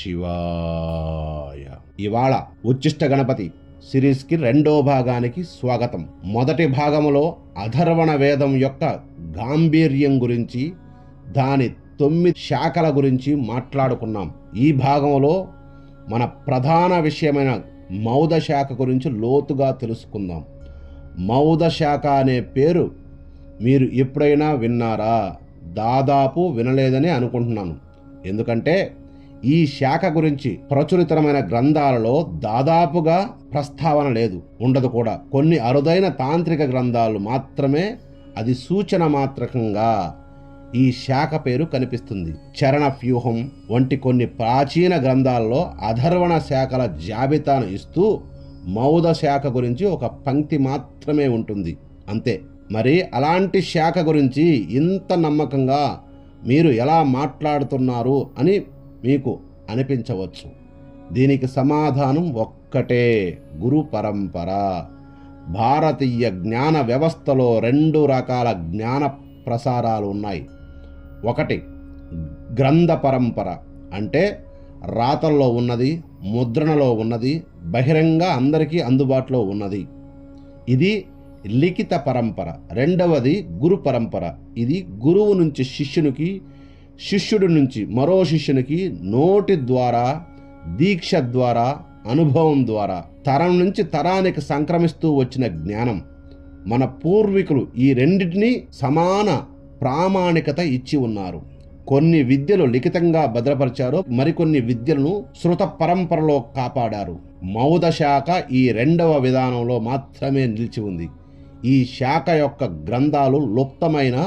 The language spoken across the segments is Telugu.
శివాయ. ఇవాళ ఉచ్చిష్ట గణపతి సిరీస్కి రెండో భాగానికి స్వాగతం. మొదటి భాగములో అథర్వణ వేదం యొక్క గాంభీర్యం గురించి, దాని 9 శాఖల గురించి మాట్లాడుకున్నాం. ఈ భాగంలో మన ప్రధాన విషయమైన మౌద శాఖ గురించి లోతుగా తెలుసుకుందాం. మౌద శాఖ అనే పేరు మీరు ఎప్పుడైనా విన్నారా? దాదాపు వినలేదని అనుకుంటున్నాను. ఎందుకంటే ఈ శాఖ గురించి ప్రచురితమైన గ్రంథాలలో దాదాపుగా ప్రస్తావన లేదు, ఉండదు కూడా. కొన్ని అరుదైన తాంత్రిక గ్రంథాలు మాత్రమే అది సూచన మాత్రకంగా ఈ శాఖ పేరు కనిపిస్తుంది. చరణ వ్యూహం వంటి కొన్ని ప్రాచీన గ్రంథాల్లో అథర్వణ శాఖల జాబితాను ఇస్తూ మౌద శాఖ గురించి ఒక పంక్తి మాత్రమే ఉంటుంది, అంతే. మరి అలాంటి శాఖ గురించి ఇంత నమ్మకంగా మీరు ఎలా మాట్లాడుతున్నారు అని మీకు అనిపించవచ్చు. దీనికి సమాధానం ఒక్కటే: గురు పరంపర. భారతీయ జ్ఞాన వ్యవస్థలో 2 రకాల జ్ఞాన ప్రసారాలు ఉన్నాయి. ఒకటి గ్రంథ పరంపర, అంటే రాతల్లో ఉన్నది, ముద్రణలో ఉన్నది, బహిరంగ అందరికీ అందుబాటులో ఉన్నది. ఇది లిఖిత పరంపర. రెండవది గురు పరంపర. ఇది గురువు నుంచి శిష్యునికి, శిష్యుడి నుంచి మరో శిష్యునికి నోటి ద్వారా, దీక్ష ద్వారా, అనుభవం ద్వారా తరం నుంచి తరానికి సంక్రమిస్తూ వచ్చిన జ్ఞానం. మన పూర్వీకులు ఈ రెండింటినీ సమాన ప్రామాణికత ఇచ్చి ఉన్నారు. కొన్ని విద్యలు లిఖితంగా భద్రపరిచారు, మరికొన్ని విద్యలను శృత పరంపరలో కాపాడారు. మౌద శాఖ ఈ 2వ విధానంలో మాత్రమే నిలిచి ఉంది. ఈ శాఖ యొక్క గ్రంథాలు లుప్తమైన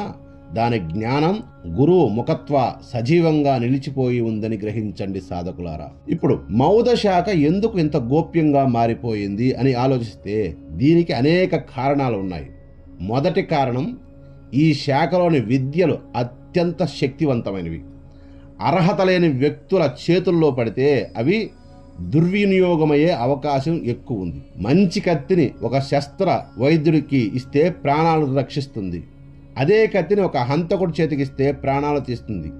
దాని జ్ఞానం గురువు ముఖత్వ సజీవంగా నిలిచిపోయి ఉందని గ్రహించండి సాధకులారా. ఇప్పుడు మౌద శాఖ ఎందుకు ఇంత గోప్యంగా మారిపోయింది అని ఆలోచిస్తే దీనికి అనేక కారణాలు ఉన్నాయి. మొదటి కారణం, ఈ శాఖలోని విద్యలు అత్యంత శక్తివంతమైనవి. అర్హత లేని వ్యక్తుల చేతుల్లో పడితే అవి దుర్వినియోగమయ్యే అవకాశం ఎక్కువ ఉంది. మంచి కత్తిని ఒక శస్త్ర వైద్యుడికి ఇస్తే ప్రాణాలు రక్షిస్తుంది. అదే కత్తిని ఒక హంతకుడి చేతికిస్తే ప్రాణాలు తీస్తుంది.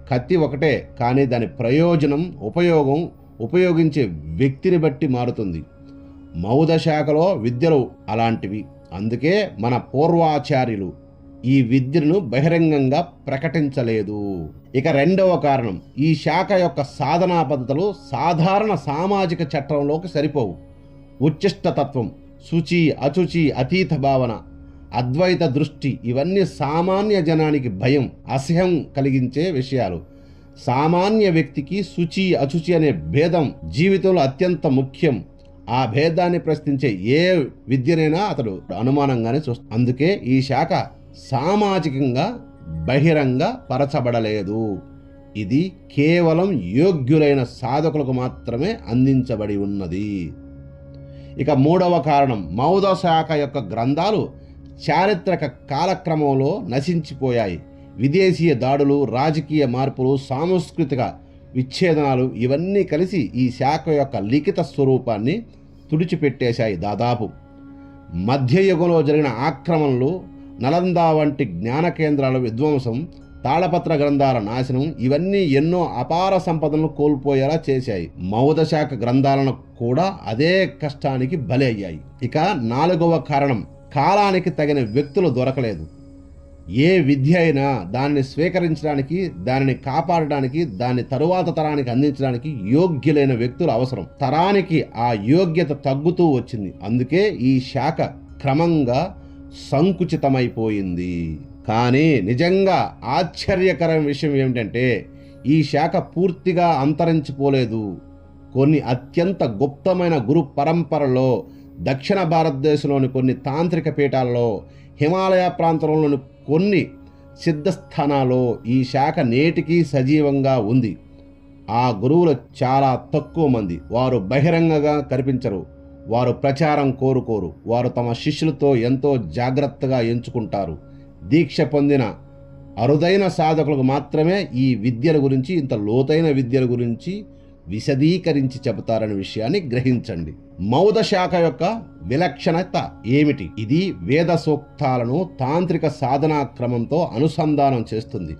కత్తి ఒకటే, కానీ దాని ప్రయోజనం, ఉపయోగం ఉపయోగించే వ్యక్తిని బట్టి మారుతుంది. మౌద శాఖలో విద్యలు అలాంటివి. అందుకే మన పూర్వాచార్యులు ఈ విద్యను బహిరంగంగా ప్రకటించలేదు. ఇక రెండవ కారణం, ఈ శాఖ యొక్క సాధనా పద్ధతులు సాధారణ సామాజిక చట్రంలోకి సరిపోవు. ఉచ్చిష్ట తత్వం, శుచి అశుచి, అతీత భావన, అద్వైత దృష్టి, ఇవన్నీ సామాన్య జనానికి భయం, అసహ్యం కలిగించే విషయాలు. సామాన్య వ్యక్తికి శుచి అశుచి అనే భేదం జీవితంలో అత్యంత ముఖ్యం. ఆ భేదాన్ని ప్రశ్నించే ఏ విద్యనైనా అతడు అనుమానంగానే చూస్తాడు. అందుకే ఈ శాఖ సామాజికంగా బహిరంగ పరచబడలేదు. ఇది కేవలం యోగ్యులైన సాధకులకు మాత్రమే అందించబడి ఉన్నది. ఇక 3వ కారణం, మౌద శాఖ యొక్క గ్రంథాలు చారిత్రక కాలక్రమంలో నశించిపోయాయి. విదేశీయ దాడులు, రాజకీయ మార్పులు, సాంస్కృతిక విచ్ఛేదనాలు ఇవన్నీ కలిసి ఈ శాఖ యొక్క లిఖిత స్వరూపాన్ని తుడిచిపెట్టేశాయి. దాదాపు మధ్యయుగంలో జరిగిన ఆక్రమణలు, నలంద వంటి జ్ఞాన కేంద్రాల విధ్వంసం, తాళపత్ర గ్రంథాల నాశనం ఇవన్నీ ఎన్నో అపార సంపదలను కోల్పోయేలా చేశాయి. మౌద శాఖ గ్రంథాలను కూడా అదే కష్టానికి బలి అయ్యాయి. ఇక 4వ కారణం, కాలానికి తగిన వ్యక్తులు దొరకలేదు. ఏ విద్య అయినా దాన్ని స్వీకరించడానికి, దానిని కాపాడడానికి, దాన్ని తరువాత తరానికి అందించడానికి యోగ్యులైన వ్యక్తులు అవసరం. తరానికి ఆ యోగ్యత తగ్గుతూ వచ్చింది. అందుకే ఈ శాఖ క్రమంగా సంకుచితమైపోయింది. కానీ నిజంగా ఆశ్చర్యకరమైన విషయం ఏమిటంటే ఈ శాఖ పూర్తిగా అంతరించిపోలేదు. కొన్ని అత్యంత గుప్తమైన గురు పరంపరలో, దక్షిణ భారతదేశంలోని కొన్ని తాంత్రిక పీఠాల్లో, హిమాలయ ప్రాంతంలోని కొన్ని సిద్ధస్థానాల్లో ఈ శాఖ నేటికీ సజీవంగా ఉంది. ఆ గురువులు చాలా తక్కువ మంది. వారు బహిరంగంగా కనిపించరు. వారు ప్రచారం కోరుకోరు. వారు తమ శిష్యులతో ఎంతో జాగ్రత్తగా ఎంచుకుంటారు. దీక్ష పొందిన అరుదైన సాధకులకు మాత్రమే ఈ విద్యల గురించి, ఇంత లోతైన విద్యల గురించి విశదీకరించి చెబుతారనే విషయాన్ని గ్రహించండి. మౌద శాఖ యొక్క విలక్షణత ఏమిటి? ఇది వేద సూక్తాలను తాంత్రిక సాధనా క్రమంతో అనుసంధానం చేస్తుంది.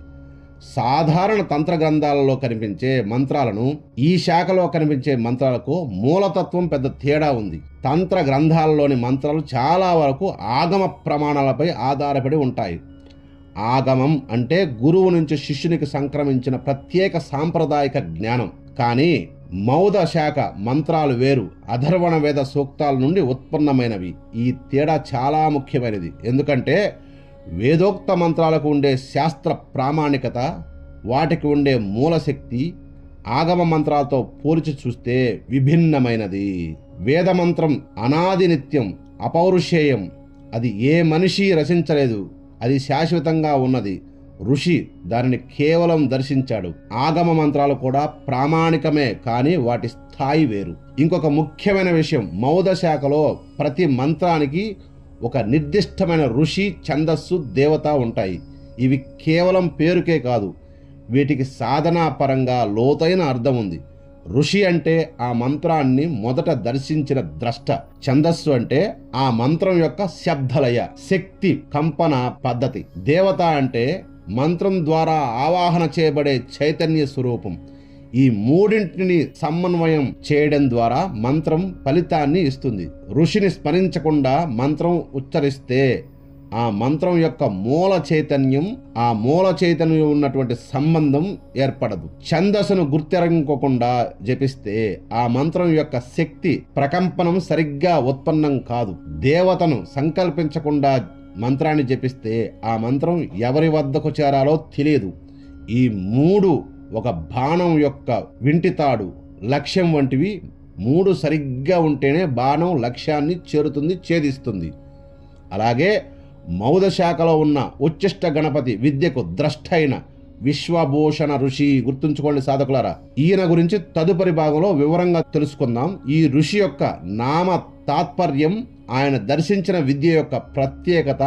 సాధారణ తంత్ర గ్రంథాలలో కనిపించే మంత్రాలను ఈ శాఖలో కనిపించే మంత్రాలకు మూలతత్వం పెద్ద తేడా ఉంది. తంత్ర గ్రంథాలలోని మంత్రాలు చాలా వరకు ఆగమ ప్రమాణాలపై ఆధారపడి ఉంటాయి. ఆగమం అంటే గురువు నుంచి శిష్యునికి సంక్రమించిన ప్రత్యేక సాంప్రదాయిక జ్ఞానం. కానీ మౌద శాఖ మంత్రాలు వేరు, అథర్వణ వేద సూక్తాల నుండి ఉత్పన్నమైనవి. ఈ తేడా చాలా ముఖ్యమైనది. ఎందుకంటే వేదోక్త మంత్రాలకు ఉండే శాస్త్ర ప్రామాణికత, వాటికి ఉండే మూలశక్తి ఆగమ మంత్రాలతో పోల్చి చూస్తే విభిన్నమైనది. వేదమంత్రం అనాది నిత్యం, అపౌరుషేయం. అది ఏ మనిషి రచించలేదు, అది శాశ్వతంగా ఉన్నది. ఋషి దానిని కేవలం దర్శించాడు. ఆగమ మంత్రాలు కూడా ప్రామాణికమే, కానీ వాటి స్థాయి వేరు. ఇంకొక ముఖ్యమైన విషయం, మౌద శాఖలో ప్రతి మంత్రానికి ఒక నిర్దిష్టమైన ఋషి, ఛందస్సు, దేవత ఉంటాయి. ఇవి కేవలం పేరుకే కాదు, వీటికి సాధనా పరంగా లోతైన అర్థం ఉంది. ఋషి అంటే ఆ మంత్రాన్ని మొదట దర్శించిన ద్రష్ట. ఛందస్సు అంటే ఆ మంత్రం యొక్క శబ్దలయ, శక్తి, కంపన పద్ధతి. దేవత అంటే మంత్రం ద్వారా ఆవాహన చేయబడే చైతన్య స్వరూపం. ఈ మూడింటిని సమన్వయం చేయడం ద్వారా మంత్రం ఫలితాన్ని ఇస్తుంది. ఋషిని స్మరించకుండా మంత్రం ఉచ్చరిస్తే ఆ మంత్రం యొక్క మూల చైతన్యం ఉన్నటువంటి సంబంధం ఏర్పడదు. ఛందస్సును గుర్తెరంకోకుండా జపిస్తే ఆ మంత్రం యొక్క శక్తి ప్రకంపనం సరిగ్గా ఉత్పన్నం కాదు. దేవతను సంకల్పించకుండా మంత్రాన్ని జపిస్తే ఆ మంత్రం ఎవరి వద్దకు చేరాలో తెలియదు. ఈ మూడు ఒక బాణం యొక్క వింటితాడు, లక్ష్యం వంటివి. మూడు సరిగ్గా ఉంటేనే బాణం లక్ష్యాన్ని చేరుతుంది, ఛేదిస్తుంది. అలాగే మౌద శాఖలో ఉన్న ఉచ్చిష్ట గణపతి విద్యకు ద్రష్టైన విశ్వభూషణ ఋషి. గుర్తుంచుకోండి సాధకులారా, ఈయన గురించి తదుపరి భాగంలో వివరంగా తెలుసుకుందాం. ఈ ఋషి యొక్క నామ తాత్పర్యం, ఆయన దర్శించిన విద్య యొక్క ప్రత్యేకత,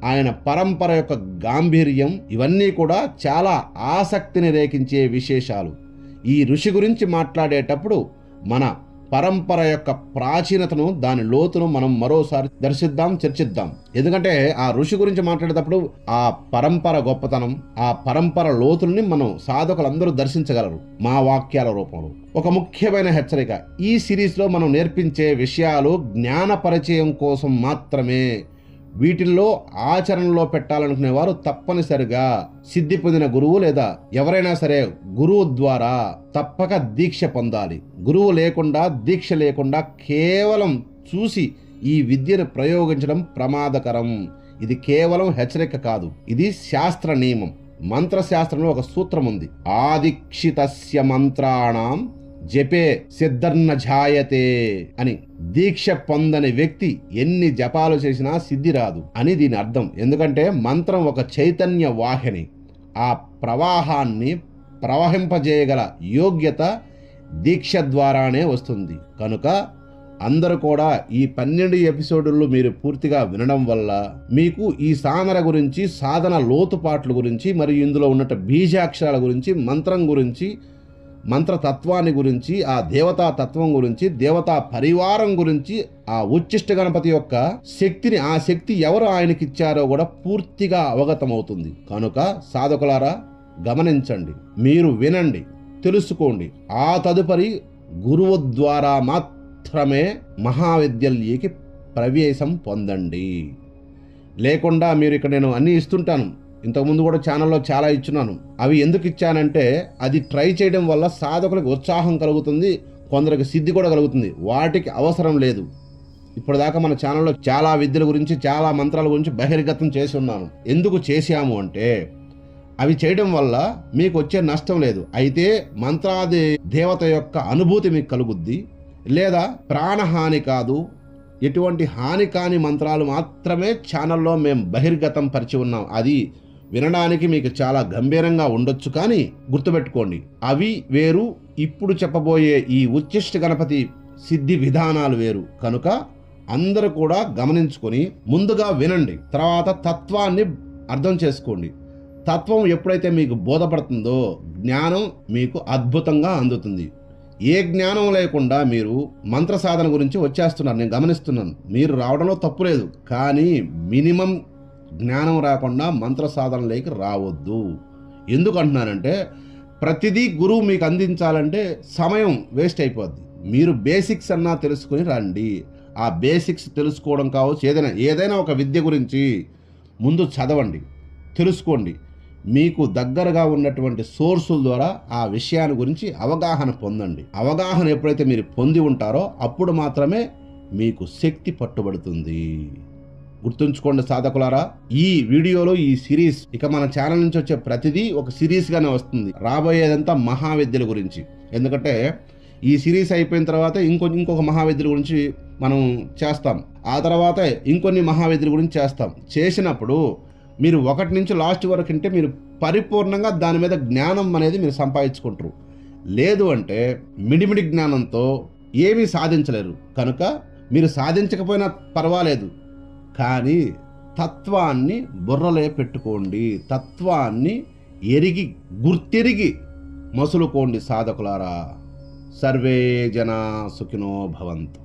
ఆయన పరంపర యొక్క గాంభీర్యం, ఇవన్నీ కూడా చాలా ఆసక్తిని రేకించే విశేషాలు. ఈ ఋషి గురించి మాట్లాడేటప్పుడు మన పరంపర యొక్క ప్రాచీనతను, దాని లోతును మనం మరోసారి చర్చిద్దాం. ఎందుకంటే ఆ ఋషి గురించి మాట్లాడేటప్పుడు ఆ పరంపర గొప్పతనం, ఆ పరంపర లోతుల్ని మనం సాధకులందరూ దర్శించగలరు మా వాక్యాల రూపంలో. ఒక ముఖ్యమైన హెచ్చరిక, ఈ సిరీస్లో మనం నేర్పించే విషయాలు జ్ఞాన పరిచయం కోసం మాత్రమే. వీటిల్లో ఆచరణలో పెట్టాలనుకునే వారు తప్పనిసరిగా సిద్ధి పొందిన గురువు లేదా ఎవరైనా సరే గురువు ద్వారా తప్పక దీక్ష పొందాలి. గురువు లేకుండా, దీక్ష లేకుండా కేవలం చూసి ఈ విద్యను ప్రయోగించడం ప్రమాదకరం. ఇది కేవలం హెచ్చరిక కాదు, ఇది శాస్త్ర నియమం. మంత్రశాస్త్రంలో ఒక సూత్రం ఉంది, ఆదీక్షితస్య మంత్రాణం జపే సిద్ధర్న ఝాయతే అని. దీక్ష పొందని వ్యక్తి ఎన్ని జపాలు చేసినా సిద్ధి రాదు అని దీని అర్థం. ఎందుకంటే మంత్రం ఒక చైతన్య వాహిని, ఆ ప్రవాహాన్ని ప్రవహింపజేయగల యోగ్యత దీక్ష ద్వారానే వస్తుంది. కనుక అందరూ కూడా ఈ 12 ఎపిసోడుల్లో మీరు పూర్తిగా వినడం వల్ల మీకు ఈ సాధన గురించి, సాధన లోతుపాట్ల గురించి, మరియు ఇందులో ఉన్నట్టు బీజాక్షరాల గురించి, మంత్రం గురించి, మంత్రతత్వాన్ని గురించి, ఆ దేవతా తత్వం గురించి, దేవతా పరివారం గురించి, ఆ ఉచ్చిష్ట గణపతి యొక్క శక్తిని, ఆ శక్తి ఎవరు ఆయనకిచ్చారో కూడా పూర్తిగా అవగతమవుతుంది. కనుక సాధకులారా గమనించండి, మీరు వినండి, తెలుసుకోండి. ఆ తదుపరి గురువు ద్వారా మాత్రమే మహావిద్యల్యకి ప్రవేశం పొందండి. లేకుండా మీరు ఇక్కడ నేను అన్నీ ఇస్తుంటాను, ఇంతకుముందు కూడా ఛానల్లో చాలా ఇచ్చున్నాను. అవి ఎందుకు ఇచ్చానంటే అది ట్రై చేయడం వల్ల సాధకులకు ఉత్సాహం కలుగుతుంది, కొందరికి సిద్ధి కూడా కలుగుతుంది. వాటికి అవసరం లేదు. ఇప్పుడు దాకా మన ఛానల్లో చాలా విద్యల గురించి, చాలా మంత్రాల గురించి బహిర్గతం చేసి ఉన్నాను. ఎందుకు చేశాము అంటే అవి చేయడం వల్ల మీకు వచ్చే నష్టం లేదు. అయితే మంత్రాది దేవత యొక్క అనుభూతి మీకు కలుగుద్ది, లేదా ప్రాణహాని కాదు, ఎటువంటి హాని కాని మంత్రాలు మాత్రమే ఛానల్లో మేము బహిర్గతం పరిచి ఉన్నాం. అది వినడానికి మీకు చాలా గంభీరంగా ఉండొచ్చు, కానీ గుర్తుపెట్టుకోండి, అవి వేరు, ఇప్పుడు చెప్పబోయే ఈ ఉచ్చిష్ట గణపతి సిద్ధి విధానాలు వేరు. కనుక అందరూ కూడా గమనించుకొని ముందుగా వినండి, తర్వాత తత్వాన్ని అర్థం చేసుకోండి. తత్వం ఎప్పుడైతే మీకు బోధపడుతుందో జ్ఞానం మీకు అద్భుతంగా అందుతుంది. ఏ జ్ఞానం లేకుండా మీరు మంత్ర సాధన గురించి వచ్చేస్తున్నారు, నేను గమనిస్తున్నాను. మీరు రావడంలో తప్పు లేదు, కానీ మినిమం జ్ఞానం రాకుండా మంత్ర సాధనలోకి రావద్దు. ఎందుకు అంటున్నానంటే ప్రతిదీ గురువు మీకు అందించాలంటే సమయం వేస్ట్ అయిపోద్ది. మీరు బేసిక్స్ అన్నా తెలుసుకుని రండి. ఆ బేసిక్స్ తెలుసుకోవడం కావచ్చు, ఏదైనా ఒక విద్య గురించి ముందు చదవండి, తెలుసుకోండి. మీకు దగ్గరగా ఉన్నటువంటి సోర్సుల ద్వారా ఆ విషయాన్ని గురించి అవగాహన పొందండి. అవగాహన ఎప్పుడైతే మీరు పొంది ఉంటారో అప్పుడు మాత్రమే మీకు శక్తి పట్టుబడుతుంది. గుర్తుంచుకోండి సాధకులారా, ఈ వీడియోలో ఈ సిరీస్ ఇక మన ఛానల్ నుంచి వచ్చే ప్రతిదీ ఒక సిరీస్గానే వస్తుంది. రాబోయేదంతా మహావిద్యల గురించి. ఎందుకంటే ఈ సిరీస్ అయిపోయిన తర్వాత ఇంకొక మహావిద్యల గురించి మనం చేస్తాం. ఆ తర్వాత ఇంకొన్ని మహావిద్యల గురించి చేస్తాం. చేసినప్పుడు మీరు ఒకటి నుంచి లాస్ట్ వరకు అంటే మీరు పరిపూర్ణంగా దాని మీద జ్ఞానం అనేది మీరు సంపాదించుకుంటారు. లేదు అంటే మిడిమిడి జ్ఞానంతో ఏమీ సాధించలేరు. కనుక మీరు సాధించకపోయినా పర్వాలేదు, కానీ తత్వాన్ని బుర్రలే పెట్టుకోండి. తత్వాన్ని గుర్తెరిగి మసులుకోండి సాధకులారా. సర్వే జనా సుఖినో భవంతు.